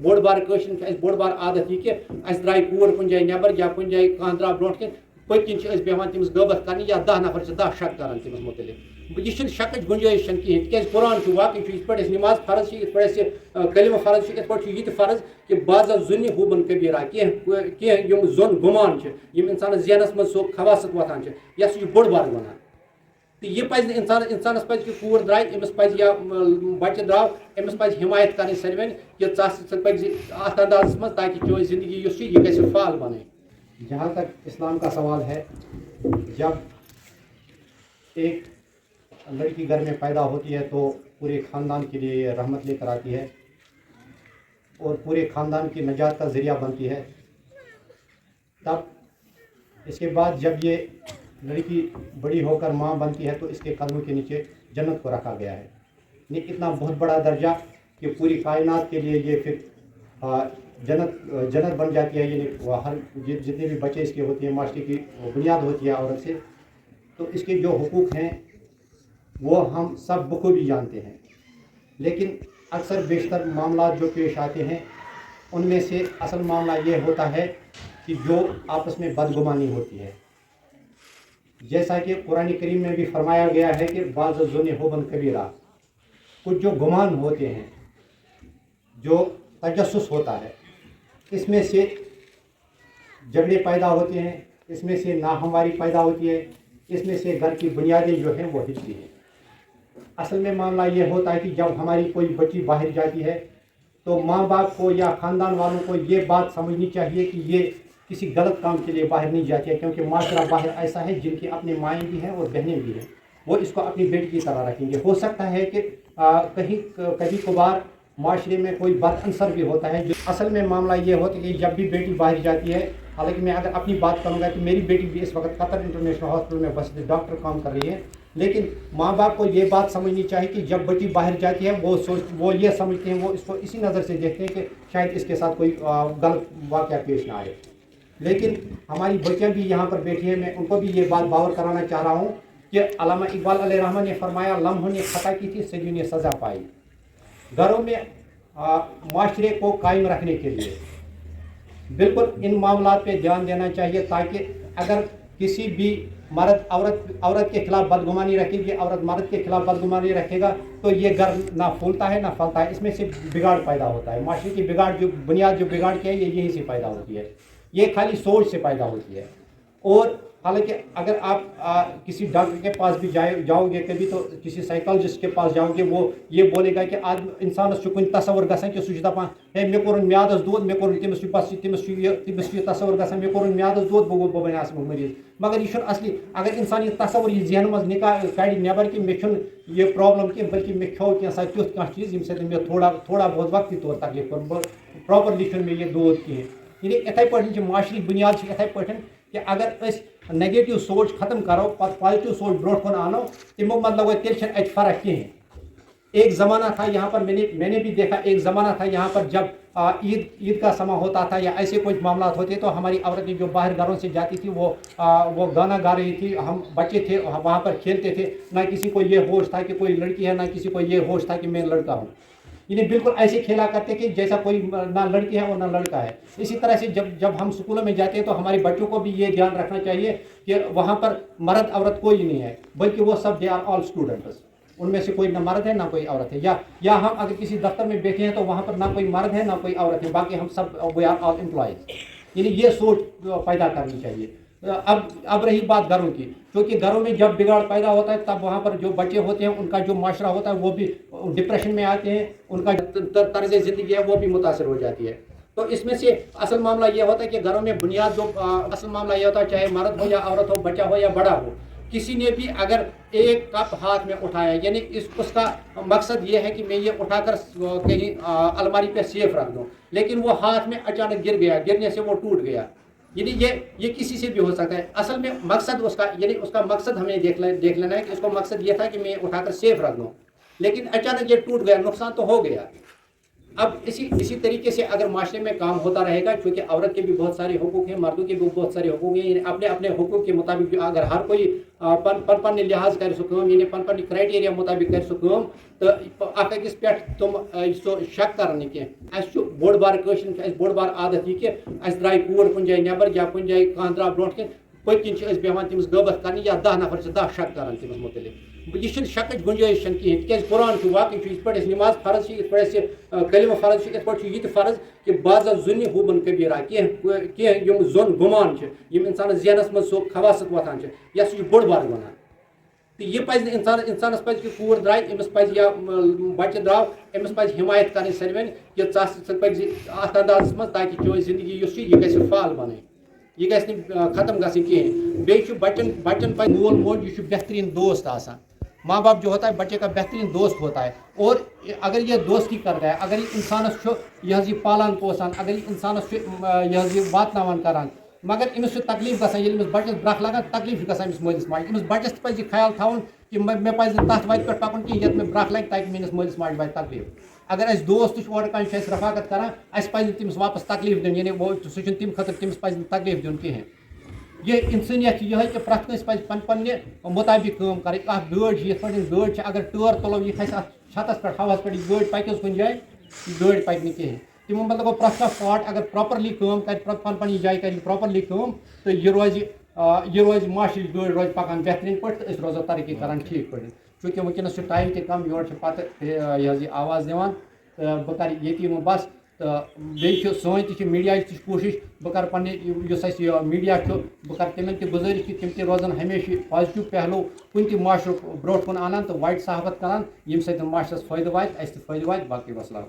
बोड़ बार बोड़ बार आदत यह कि द्राय कूर कुछ जाए नबर या कुछ जाए कह द्राव ब्रो कन पकन बेहान तमिस गबत कर या 10 नफर 10 शक कर तमिस मुतलिक यह शक गुंजाइश कहें क्या कुरान वाकई इत पे नमाज फर्ज इत पे कलम फर्ज इत पे यह फर्ज कि बाजा जुन हुबन कबीरा कह जोन गुमान इंसान जहनस मज सो खवासत वतान यह बोड़ बार गुना तो यह पे इंसानस पे कि कूर द्राय अमिस पे या बच्चे द्राव अमिस पे हिमायत कर सवेन कि अत अंदाज मज ताकि चो जिंदगी यह गि फाल बन। जहाँ तक इस्लाम का सवाल है, जब एक लड़की घर में पैदा होती है तो पूरे ख़ानदान के लिए रहमत लेकर आती है और पूरे ख़ानदान की निजात का ज़रिया बनती है। तब इसके बाद जब ये लड़की बड़ी होकर माँ बनती है तो इसके कदमों के नीचे जन्नत को रखा गया है। ये इतना बहुत बड़ा दर्जा कि पूरी कायनात के लिए ये फिर जन्नत बन जाती है। यानी हर जितने भी बच्चे इसके होते हैं, माशरे की बुनियाद होती है औरत से, तो इसके जो हुकूक हैं वो हम सब बखूबी जानते हैं। लेकिन अक्सर बेशतर मामला जो पेश आते हैं उनमें से असल मामला ये होता है कि जो आपस में बदगुमानी होती है। जैसा कि कुरान करीम में भी फरमाया गया है कि बाज़ ज़ुन हुबन कबीरा, कुछ जो गुमान होते हैं, जो तजस्सुस होता है, इसमें से झगड़े पैदा होते हैं, इसमें से नाहमवारी पैदा होती है, इसमें से घर की बुनियादें जो हैं वो हिलती हैं। असल में मामला ये होता है कि जब हमारी कोई बच्ची बाहर जाती है तो माँ बाप को या ख़ानदान वालों को ये बात समझनी चाहिए कि ये किसी गलत काम के लिए बाहर नहीं जाती है, क्योंकि माशरा बाहर ऐसा है जिनकी अपनी माएँ भी हैं और बहनें भी हैं, वो इसको अपनी बेटी की तरह रखेंगे। हो सकता है कि कभी कभार माशरे में कोई बद अंसर भी होता है। जो असल में मामला ये होता है कि जब भी बेटी बाहर जाती है, हालांकि मैं अगर अपनी बात करूँगा कि मेरी बेटी भी इस वक्त कतर इंटरनेशनल हॉस्पिटल में बस डॉक्टर काम कर रही है, लेकिन माँ बाप को ये बात समझनी चाहिए कि जब बच्ची बाहर जाती है वो ये समझते हैं, वो इसको इसी नज़र से देखते हैं कि शायद इसके साथ कोई गलत वाक़या पेश ना आए। लेकिन हमारी बच्चियाँ भी यहाँ पर बैठी हैं, मैं उनको भी ये बात बावर कराना चाह रहा हूँ कि अल्लामा इकबाल अलैहिर्रहमत ने फरमाया, लम्हों ने खता की थी, सदियों ने सज़ा पाई। घरों में माशरे को कायम रखने के लिए बिल्कुल इन मामलों पे ध्यान देना चाहिए, ताकि अगर किसी भी मर्द औरत के खिलाफ बदगुमानी रखेगी, औरत मर्द के खिलाफ बदगुमानी रखेगा तो ये घर ना फूलता है ना फलता है, इसमें से बिगाड़ पैदा होता है। माशरे की बिगाड़ जो बुनियाद जो बिगाड़ के है ये यहीं से पैदा होती है, ये खाली सोच से पैदा होती है। और हालांकि अगर आप किसी डॉक्टर के पास भी जाओगे कभी, तो किसी साइकोलॉजिस्ट के पास जाओगे, वो ये बोलेगा कि आज इंसान कुन तस्वर गसान कि सह दपान है मे कोर म्यादस दूध, मे कोर तमिस बस तमिस तस्वर गसान मे कोर म्यादस दूध बह बन आसमुक मरीज। मगर यह असली अगर इंसान यह तस्वर यह जहन मज निकाल कड़ नबर कि मे ये प्रॉब्लम की, बल्कि मे खो क्या तुथ कह चीज़ यम मे थोड़ा बहुत वक्ती तौर तकलीफ कर प्रॉपरली मे यह दूध कहें। यानी इथे पे माशरी बुनियाद इथे पे कि अगर नेगेटिव सोच खत्म करो, पॉजिटिव सोच ब्रोट कुन आनो, तमो मतलब तेल फर्क कहें। एक ज़माना था यहाँ पर, मैंने भी देखा, एक ज़माना था यहाँ पर जब ईद का समा होता था या ऐसे कुछ मामला होते तो हमारी औरतें जो बाहर घरों से जाती थी वो गाना गा रही थी, हम बच्चे थे वहाँ पर खेलते थे, ना किसी को ये होश था कि कोई लड़की है, ना किसी को ये होश था कि मैं लड़का हूँ। यानी बिल्कुल ऐसे खेला करते कि जैसा कोई ना लड़की है और ना लड़का है। इसी तरह से जब हम स्कूलों में जाते हैं तो हमारे बच्चों को भी ये ध्यान रखना चाहिए कि वहाँ पर मर्द औरत कोई नहीं है, बल्कि वो सब दे आर ऑल स्टूडेंट्स। उनमें से कोई ना मर्द है ना कोई औरत है, या हम अगर किसी दफ्तर में बैठे हैं तो वहाँ पर ना कोई मर्द है ना कोई औरत है, बाकी हम सब वी आर ऑल एम्प्लॉयज। यानी ये सोच पैदा करनी चाहिए। अब रही बात घरों की, क्योंकि घरों में जब बिगाड़ पैदा होता है तब वहाँ पर जो बच्चे होते हैं उनका जो माशरा होता है वो भी डिप्रेशन में आते हैं, उनका तर्ज ज़िंदगी है वो भी मुतासर हो जाती है। तो इसमें से असल मामला ये होता है कि घरों में बुनियाद जो असल मामला ये होता है, चाहे मर्द हो या औरत हो, बच्चा हो या बड़ा हो, किसी ने भी अगर एक कप हाथ में उठाया, यानी उसका मकसद ये है कि मैं ये उठाकर कहीं अलमारी पे सेफ रख दूँ, लेकिन वो हाथ में अचानक गिर गया, गिरने से वो टूट गया, यानी ये किसी से भी हो सकता है। असल में मकसद उसका, यानी उसका मकसद हमें देख लेना है कि उसका मकसद ये था कि मैं उठाकर सेफ रख दूँ, लेकिन अचानक ये टूट गया, नुकसान तो हो गया। अब इसी तरीके से अगर माशरे में काम होता रहेगा, क्योंकि औरत के भी बहुत सारे हुकूक हैं, मर्दों के भी बहुत सारे हुकूक हैं, अपने अपने हुकूक के मुताबिक अगर हर कोई پن لحاظ کر سو یعنی پن کرائٹیریا مطابق کر سو تو اخ أکس پہ تم سو شک کرنے کی اس بوڑ بار بوڑ بار عادت یہ کہ اس درائے کور کن جائے نبر یا کن جائے کان درا برو کن پت کن بیہان تمس غیبت کرنے یا 10 نفر 10 شک کران تمس متعلق یہ شکچ گنجائش کہین تیز قرآن واقعی یہ پہ نماز فرض یہ کلمہ فرض یہ پہ یہ فرض کہ بعض زن ہوبن کبیرہ کی زن گمان انسان ذہنس من سو خواست وتان یہ سہ بوڑ بار ونان تو یہ پہ انسانس پہ کہ کور درائے امس پہ یا بچہ درو امس پہ حمایت کریں سروین کہ ثہ پہ ات انداز من تاکہ چون زندگی یہ گھر فال بن یہ گھس ختم گھن کہین بیچ بچن پہ مول موج یہ بہترین دوست آسان ماں باپ جو ہوتا ہے بچے کا بہترین دوست ہوتا ہے اور اگر یہ دوستی کرتا ہے اگر یہ انسانس یہ پالان پوسان اگر یہ انسانس یہ واتناوان کران مگر امس تکلیف گژھان ییٚلہِ أمِس بچس برکھ لگان تکلیف گژھان أمِس مٲلِس ماجہِ أمِس بچس تہِ پزِ یہِ خیال تھاوُن کہ مےٚ پزِ نہٕ تتھ وتہِ پٮ۪ٹھ پکُن کینٛہہ یتھ مےٚ برکھ لگہِ تاکہِ میٲنِس مٲلِس ماجہِ واتہِ تکلیف اگر اسہِ دوست چھُ اورٕ کانٛہہ چھُ اسہِ رفاقت کران اسہِ پزِ نہٕ تٔمِس واپس تکلیف دیُن یعنی سُہ چھُنہٕ تمہِ خٲطرٕ تٔمِس پزِ نہٕ تکلیف دیُن کِہیٖنۍ یہ انسانیت چھِ یِہے کہ پرٛٮ۪تھ کٲنٛسہِ پزِ پننہِ مطابق کٲم کرٕنۍ اکھ گٲڑۍ چھِ یِتھ پٲٹھۍ گٲڑۍ چھِ اگر ٹٲر تُلو یہِ کھسہِ اتھ چھتس پٮ۪ٹھ ہوہس پٮ۪ٹھ یہِ گٲڑۍ پکہِ حظ کُنہِ جایہِ یہِ گٲڑۍ پکہِ نہٕ کِہیٖنۍ تمو مطلب گوٚو پرٛٮ۪تھ کانٛہہ پارٹ اگر پراپرلی کٲم کرِ پننہِ جایہِ کرِ پراپرلی کٲم تہٕ یہ روزِ معاشرٕچ گٲڑۍ روزِ پکان بہتریٖن پٲٹھۍ تہٕ أسۍ روزو ترقی کران ٹھیٖک پٲٹھۍ چوٗنٛکہِ وٕنکیٚنس چھُ ٹایم تہِ کم یورٕ چھِ پتہٕ یہِ آواز دِوان تہٕ بہٕ کرٕ ییٚتی بس تو بیٚیہِ چھُ سٲنۍ تہِ چھِ میٖڈیاہٕچ تہِ چھِ کوٗشِش بہٕ کرٕ پننہِ یُس اَسہِ یہِ میٖڈیا چھُ بہٕ کرٕ تِمن تہِ گُزٲرِش کہ تِم تہِ روزن ہمیشہِ پازٹِو پہلوٗ کُنہِ تہِ معاشرُک برونٛٹھ کُن انان تہٕ وَتہِ صحبت کران ییٚمہِ سۭتۍ معاشرس فٲیدٕ واتہِ اَسہِ تہِ فٲیدٕ واتہِ باقٕے وسلام